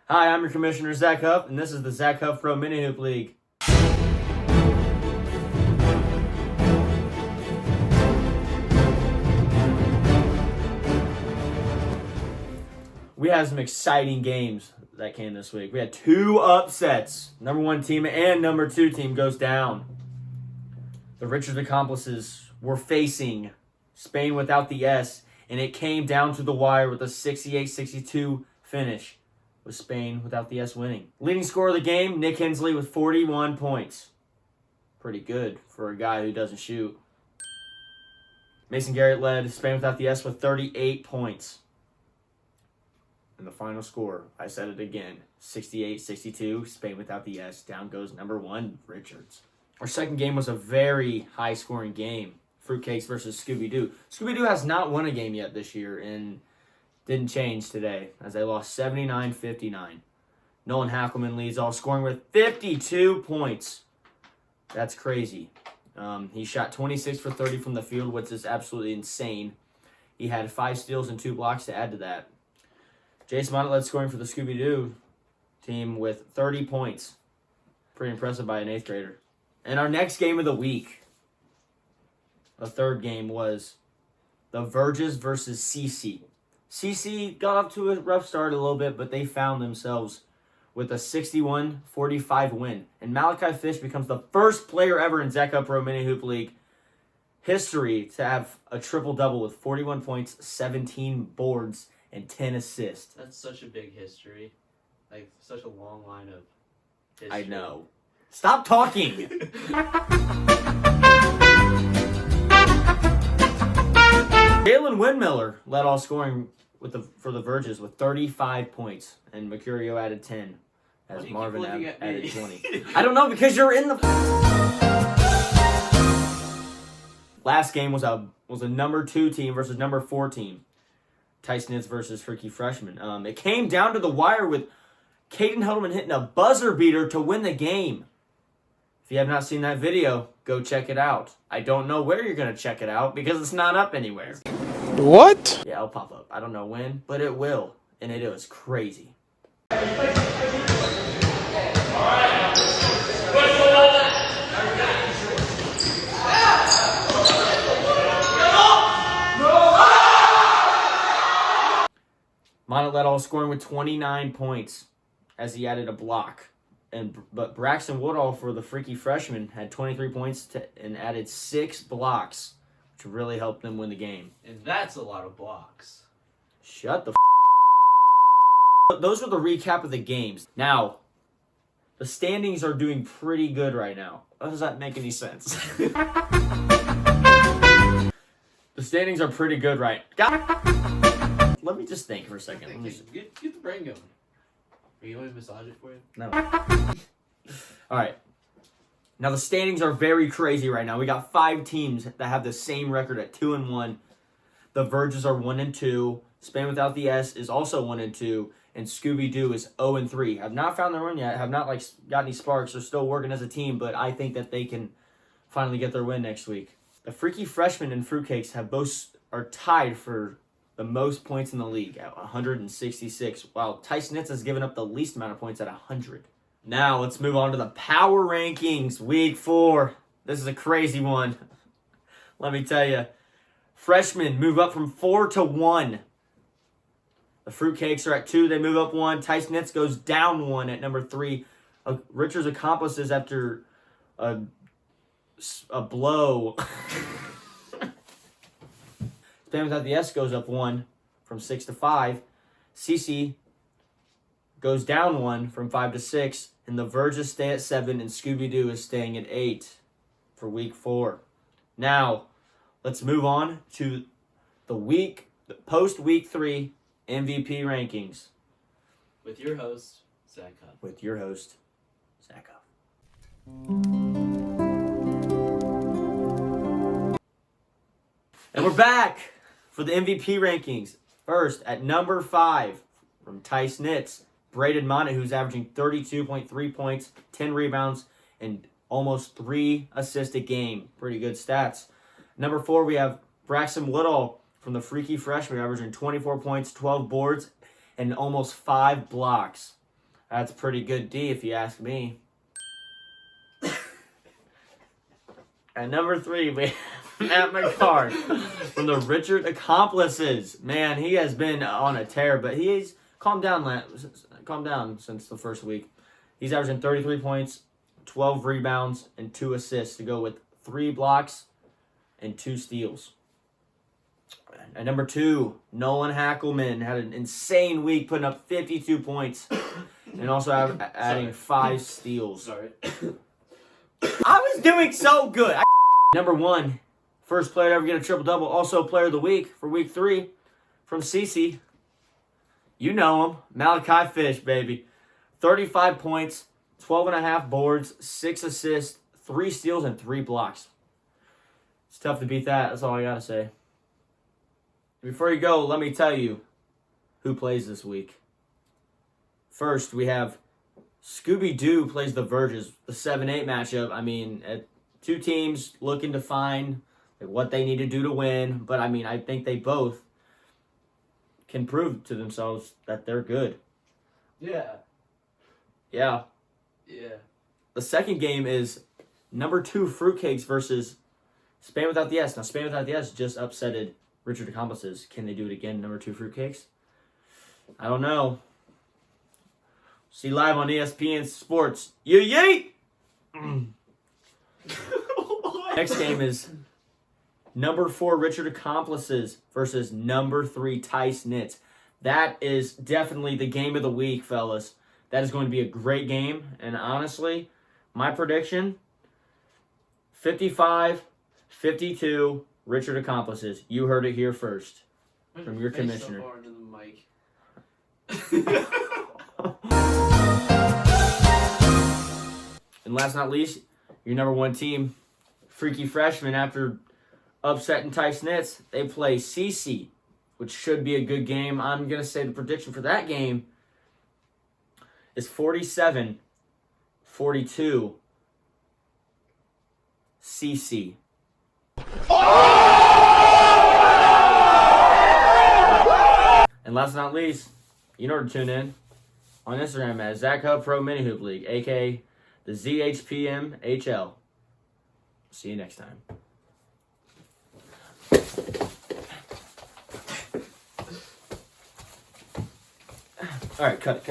Hi, I'm your commissioner, Zach Huff, and this is the Zach Huff Pro Mini Hoop League. We had some exciting games that came this week. We had two upsets. Number 1 team and number 2 team goes down. The Richards accomplices were facing Spain without the S, and it came down to the wire with a 68-62 finish, with Spain without the S winning. Leading scorer of the game, Nick Hensley with 41 points. Pretty good for a guy who doesn't shoot. Mason Garrett led Spain without the S with 38 points. And the final score, I said it again, 68-62, Spain without the S. Down goes number 1, Richards. Our second game was a very high-scoring game. Fruitcakes versus Scooby-Doo. Scooby-Doo has not won a game yet this year and didn't change today as they lost 79-59. Nolan Hackelman leads all, scoring with 52 points. That's crazy. He shot 26 for 30 from the field, which is absolutely insane. He had 5 steals and 2 blocks to add to that. Jason Monnett led scoring for the Scooby-Doo team with 30 points. Pretty impressive by an 8th grader. And our next game of the week, the third game, was the Verges versus CC. CC got off to a rough start a little bit, but they found themselves with a 61-45 win. And Malachi Fish becomes the first player ever in Zach Huff Pro Mini Hoop League history to have a triple-double with 41 points, 17 boards, and 10 assists. That's such a big history. Like, such a long line of history. I know. Stop talking! Jalen Windmiller led all scoring for the Verges with 35 points, and Mercurio added 10, as Marvin added 20. I don't know, because you're in the... Last game was a number 2 team versus number 4 team. Tyson Nitz versus Freaky Freshman. It came down to the wire with Caden Huddleman hitting a buzzer beater to win the game. If you have not seen that video, go check it out. I don't know where you're going to check it out because it's not up anywhere. What? Yeah, it'll pop up. I don't know when, but it will. And it is crazy. Monnett led all scoring with 29 points as he added a block. But Braxton Woodall for the Freaky Freshman had 23 points and added 6 blocks, which really helped them win the game. And that's a lot of blocks. Shut the Those were the recap of the games. Now, the standings are doing pretty good right now. Does that make any sense? The standings are pretty good right now. Let me just think for a second. Get the brain going. Are you want to massage it for you? No. All right. Now the standings are very crazy right now. We got 5 teams that have the same record at 2-1. The Verges are 1-2. Spain without the S is also 1-2, and Scooby-Doo is 0-3. Have not found their run yet. Have not got any sparks. They're still working as a team, but I think that they can finally get their win next week. The Freaky Freshmen and Fruitcakes are tied for the most points in the league at 166, while Tyson Nitz has given up the least amount of points at 100. Now, let's move on to the power rankings, week 4. This is a crazy one. Let me tell you. Freshmen move up from 4 to 1. The Fruitcakes are at 2. They move up 1. Tyson Nitz goes down 1 at number 3. Richards accomplices after a blow. Spain without the S goes up 1 from 6 to 5. CC goes down 1 from 5 to 6. And the Verges stay at 7. And Scooby-Doo is staying at 8 for week 4. Now, let's move on to the post-week 3 MVP rankings. With your host, Zach Huff. With your host, Zach Huff. And we're back for the MVP rankings. First, at number 5, from Tice Nitz, Braden Monnett, who's averaging 32.3 points, 10 rebounds, and almost 3 assists a game. Pretty good stats. Number 4, we have Braxton Woodall from the Freaky Freshman, averaging 24 points, 12 boards, and almost 5 blocks. That's pretty good D if you ask me. At number 3, we have Matt McCart from the Richard Accomplices. Man, he has been on a tear, but he's calmed down since the first week. He's averaging 33 points, 12 rebounds, and 2 assists to go with 3 blocks and 2 steals. At number 2, Nolan Hackelman had an insane week, putting up 52 points and also adding 5 steals. Sorry. I was doing so good. Number 1, first player to ever get a triple-double, also player of the week for week 3 from CC. You know him, Malachi Fish, baby. 35 points, 12.5 boards, 6 assists, 3 steals, and 3 blocks. It's tough to beat that. That's all I got to say. Before you go, let me tell you who plays this week. First, we have Scooby-Doo plays the Verges, the 7-8 matchup. I mean, 2 teams looking to find what they need to do to win. But, I mean, I think they both can prove to themselves that they're good. Yeah. Yeah. Yeah. The second game is number 2 Fruitcakes versus Spain Without the S. Now, Spain Without the S just upsetted Richard Accomplices. Can they do it again, number 2 Fruitcakes? I don't know. See live on ESPN Sports. Yeet! Next game is number 4 Richard Accomplices versus number 3 Tice Knits. That is definitely the game of the week, fellas. That is going to be a great game. And honestly, my prediction, 55-52 Richard Accomplices. You heard it here first from your commissioner. So far into the mic. And last but not least, your number 1 team, Freaky Freshmen, after upsetting Tice Knits, they play CC, which should be a good game. I'm going to say the prediction for that game is 47-42 CC. And last but not least, you know where to tune in on Instagram at Zach Hub Pro Mini Hoop League, aka the ZHPMHL. See you next time. All right, cut.